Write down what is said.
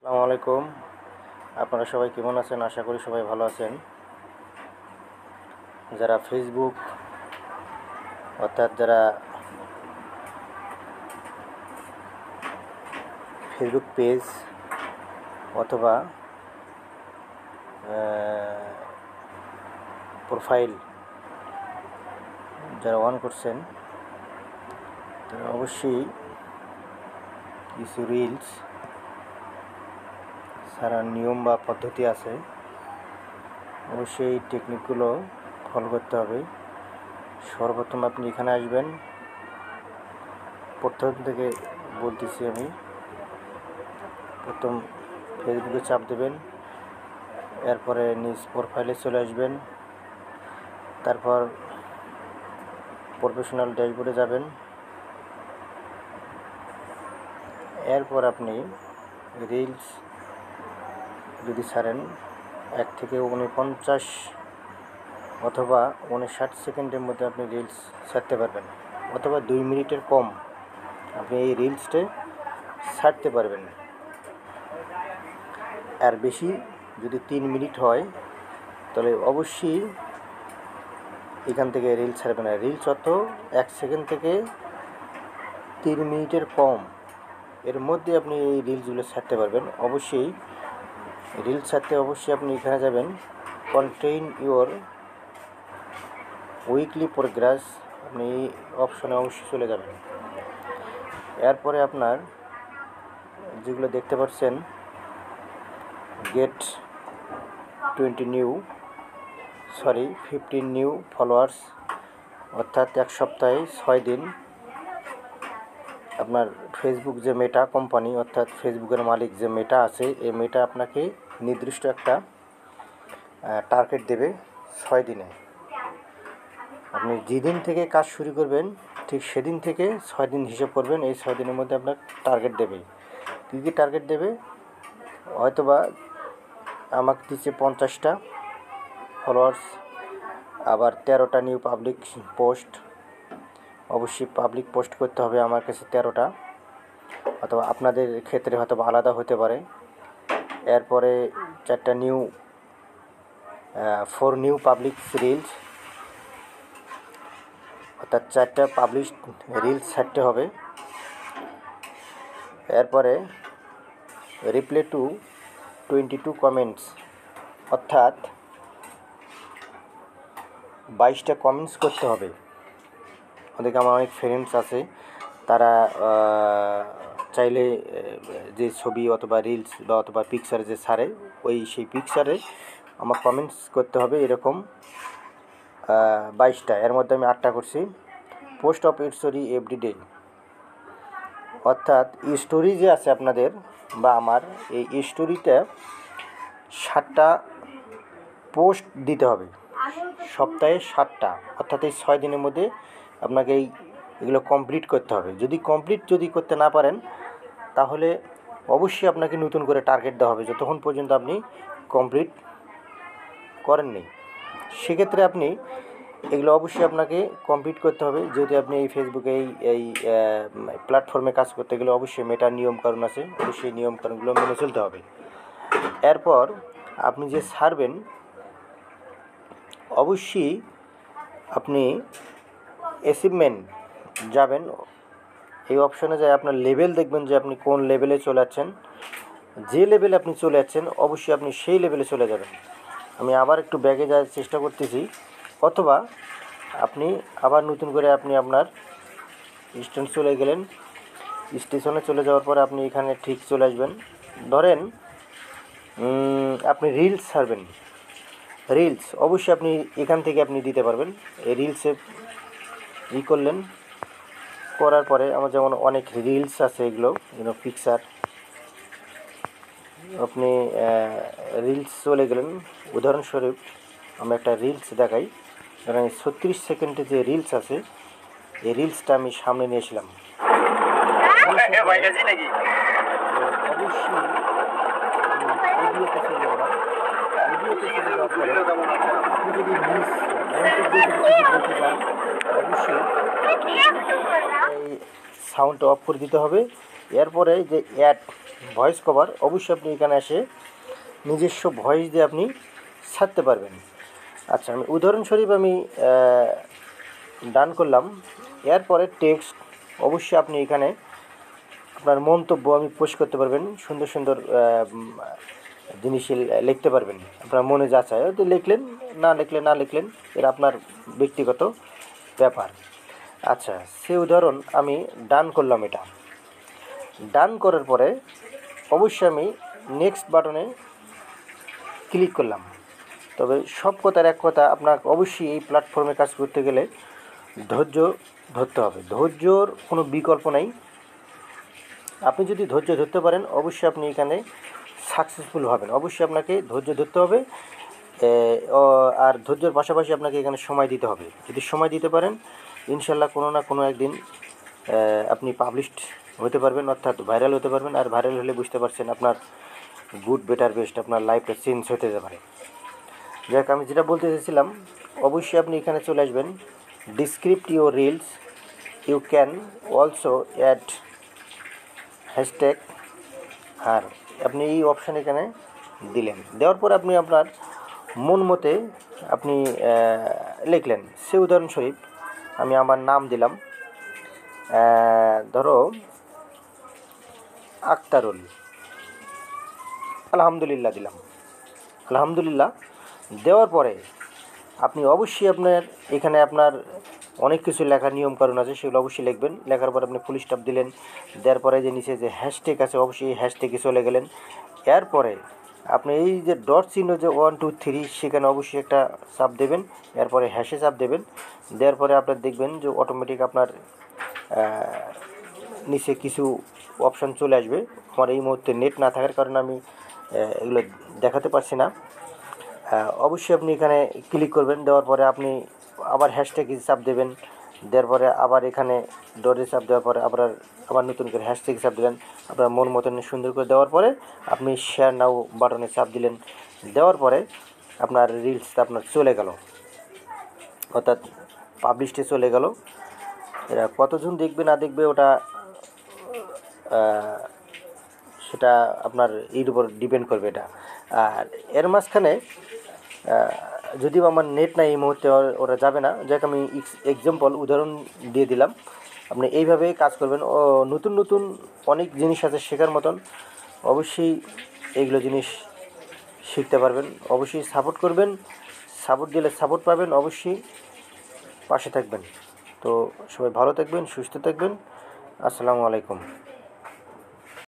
আসসালামু আলাইকুম। আপনারা সবাই কেমন আছেন? আশা করি সবাই ভালো আছেন। যারা ফেসবুক অর্থাৎ যারা ফেসবুক পেজ অথবা প্রোফাইল যারা অন করছেন তারা অবশ্যই কিছু রিলস সারা নিয়ম বা পদ্ধতি আছে, অবশ্যই এই টেকনিকগুলো ফলো করতে হবে। সর্বপ্রথম আপনি এখানে আসবেন, প্রথম থেকে বলতেছি আমি। প্রথম ফেসবুকে চাপ দেবেন, এরপরে নিজ প্রোফাইলে চলে আসবেন, তারপর প্রফেশনাল ড্যাশবোর্ডে যাবেন। এরপর আপনি রিলস যদি ছাড়েন 1 থেকে 49 অথবা 59 সেকেন্ডের মধ্যে আপনি রিলস ছাড়তে পারবেন, অথবা 2 মিনিটের কম আপনি এই রিলসটা ছাড়তে পারবেন। আর বেশি যদি 3 মিনিট হয় তাহলে অবশ্যই এখান থেকে রিলস ছাড়বেন না। রিলস অত 1 সেকেন্ড থেকে 3 মিনিটের কম এর মধ্যে আপনি এই রিলসগুলো ছাড়তে পারবেন। অবশ্যই রিলস ছাড়তে অবশ্যই আপনি এখানে যাবেন, কন্টেইন ইউর উইকলি প্রোগ্রেস, আপনি এই অপশনে অবশ্যই চলে যাবেন। এরপরে আপনার যেগুলো দেখতে পাচ্ছেন, গেট 15 নিউ ফলোয়ার্স, অর্থাৎ 1 সপ্তাহে 6 দিন আপনার ফেসবুক যে মেটা কোম্পানি অর্থাৎ ফেসবুকের মালিক যে মেটা আছে, এই মেটা আপনাকে নির্দিষ্ট একটা টার্গেট দেবে 6 দিনে। আপনি যেদিন থেকে কাজ শুরু করবেন ঠিক সেদিন থেকে 6 দিন হিসাব করবেন। এই 6 দিনের মধ্যে আপনার টার্গেট দেবে। কী কী টার্গেট দেবে? হয়তোবা আমাকে দিচ্ছে 50টা ফলোয়ার্স, আবার 13টা নিউ পাবলিক পোস্ট। অবশ্যই পাবলিক পোস্ট করতে হবে আমার কাছে 13টা, অথবা আপনাদের ক্ষেত্রে হয়তো আলাদা হতে পারে। এরপরে 4 নিউ পাবলিক রিলস, অর্থাৎ 4টা পাবলিশ রিলস ছাড়তে হবে। এরপরে রিপ্লাই টু 22 কমেন্টস, অর্থাৎ 22টা কমেন্টস করতে হবে। ওদেরকে আমার অনেক ফ্রেন্ডস আছে, তারা চাইলে যে ছবি অথবা রিলস বা অথবা পিকচার যে ছাড়ে সেই পিকচারে আমার কমেন্টস করতে হবে এরকম 22টা। এর মধ্যে আমি 8টা করছি। পোস্ট অফ স্টোরি এভরিডে, অর্থাৎ স্টোরি যে আছে আপনাদের বা আমার, এই স্টোরিটা 7টা পোস্ট দিতে হবে সপ্তাহে 7টা, অর্থাৎ এই 6 দিনের মধ্যে আপনাকে এগুলো কমপ্লিট করতে হবে। যদি করতে না পারেন তাহলে অবশ্যই আপনাকে নতুন করে টার্গেট দেওয়া হবে যতক্ষণ পর্যন্ত আপনি কমপ্লিট করেননি। সেক্ষেত্রে আপনি এগুলো অবশ্যই আপনাকে কমপ্লিট করতে হবে। যদি আপনি এই ফেসবুকে এই প্ল্যাটফর্মে কাজ করতে গেলে অবশ্যই মেটার নিয়মকানুন আছে, অবশ্যই নিয়মকানুনগুলো মেনে চলতে হবে। এরপর আপনি যে ছাড়বেন অবশ্যই আপনি অ্যাচিভমেন্ট যাবেন, এই অপশানে যায় আপনার লেভেল দেখবেন যে আপনি কোন লেভেলে চলে যাচ্ছেন। যে লেভেলে আপনি চলে যাচ্ছেন অবশ্যই আপনি সেই লেভেলে চলে যাবেন। আমি আবার একটু ব্যাগে যাওয়ার চেষ্টা করতেছি, অথবা আপনি আবার নতুন করে আপনি আপনার স্টেশনে চলে গেলেন। স্টেশনে চলে যাওয়ার পরে আপনি এখানে ঠিক চলে আসবেন। ধরেন আপনি রিলস ছাড়বেন, রিলস অবশ্যই আপনি এখান থেকে আপনি দিতে পারবেন। এই রিলসে করলেন, করার পরে আমার যেমন অনেক রিলস আছে, এগুলো পিকচার, আপনি রিলস চলে গেলেন। উদাহরণস্বরূপ আমি একটা রিলস দেখাই, কারণ 36 সেকেন্ডে যে রিলস আছে এই রিলসটা আমি সামনে নিয়েছিলাম। আপনি যদি অবশ্যই এই সাউন্ড অফ করে দিতে হবে। এরপরে যে ভয়েস কভার, অবশ্যই আপনি এখানে এসে নিজস্ব ভয়েস দিয়ে আপনি ছাড়তে পারবেন। আচ্ছা, আমি উদাহরণস্বরূপ আমি ডান করলাম। এরপরে টেক্সট, অবশ্যই আপনি এখানে আপনার মন্তব্য আমি পোস্ট করতে পারবেন, সুন্দর সুন্দর জিনিস লিখতে পারবেন, আপনার মনে যা চায় তো লিখলেন, না লিখলেন, এটা আপনার ব্যক্তিগত ব্যাপার। আচ্ছা, সে উদাহরণ আমি ডান করলাম। এটা ডান করার পরে অবশ্যই আমি নেক্সট বাটনে ক্লিক করলাম। তবে সব কথার এক কথা, আপনাকে অবশ্যই এই প্ল্যাটফর্মে কাজ করতে গেলে ধৈর্য ধরতে হবে। ধৈর্যর কোনো বিকল্প নেই। আপনি যদি ধৈর্য ধরতে পারেন, অবশ্যই আপনি এখানে সাকসেসফুল হবেন। অবশ্যই আপনাকে ধৈর্য ধরতে হবে, আর ধৈর্যের পাশাপাশি আপনাকে এখানে সময় দিতে হবে। যদি সময় দিতে পারেন, ইনশাল্লাহ কোনো না কোনো একদিন আপনি পাবলিশড হতে পারবেন, অর্থাৎ ভাইরাল হতে পারবেন। আর ভাইরাল হলে বুঝতে পারছেন আপনার গুড বেটার বেস্ট, আপনার লাইফটা চেঞ্জ হতে পারে। যাক, আমি যেটা বলতে চাইছিলাম, অবশ্যই আপনি এখানে চলে আসবেন। Describe your reels, you can also add hashtag. আর আপনি এই অপশান এখানে দিলেন, দেওয়ার পর আপনি আপনার মন মতে আপনি লিখলেন। সে উদাহরণস্বরূপ আমি আমার নাম দিলাম, ধরো আক্তারুল, আলহামদুলিল্লাহ দিলাম। আলহামদুলিল্লাহ দেওয়ার পরে আপনি অবশ্যই আপনার এখানে আপনার অনেক কিছু লেখার নিয়মকানুন আছে, সেগুলো অবশ্যই লিখবেন। লেখার পরে আপনি ফুল স্টপ দিলেন, দেওয়ার পরে যে নিচে যে হ্যাশট্যাগ আছে, অবশ্যই হ্যাশট্যাগে চলে গেলেন। এরপরে আপনি এই যে ডট চিহ্ন যে 1 2 3, সেখানে অবশ্যই একটা চাপ দেবেন। এরপরে হ্যাশে চাপ দেবেন। দেওয়ার পরে আপনার দেখবেন যে অটোমেটিক আপনার নিচে কিছু অপশান চলে আসবে। আমার এই মুহূর্তে নেট না থাকার কারণে আমি এগুলো দেখাতে পারছি না। অবশ্যই আপনি এখানে ক্লিক করবেন। দেওয়ার পরে আপনি আবার হ্যাশট্যাগে চাপ দেবেন। দেওয়ার পরে আবার এখানে ডটে চাপ দেওয়ার পরে আবার নতুন করে হ্যাশট্যাগে চাপ দিলেন। আপনার মন মতন সুন্দর করে দেওয়ার পরে আপনি শেয়ার নাও বাটনে চাপ দিলেন। দেওয়ার পরে আপনার রিলসটা আপনার চলে গেল, অর্থাৎ পাবলিশে চলে গেল। এরা কতজন দেখবে না দেখবে ওটা সেটা আপনার এর উপর ডিপেন্ড করবে এটা। আর এর মাঝখানে যদিও আমার নেট নাই এই মুহূর্তে, ওরা যাবে না। যাক, আমি এক্সাম্পল উদাহরণ দিয়ে দিলাম। আপনি এইভাবে কাজ করবেন। ও নতুন নতুন অনেক জিনিস আছে শেখার মতন, অবশ্যই এইগুলো জিনিস শিখতে পারবেন। অবশ্যই সাপোর্ট করবেন, সাপোর্ট দিলে সাপোর্ট পাবেন, অবশ্যই পাশে থাকবেন। তো সবাই ভালো থাকবেন, সুস্থ থাকবেন। আসসালামু আলাইকুম।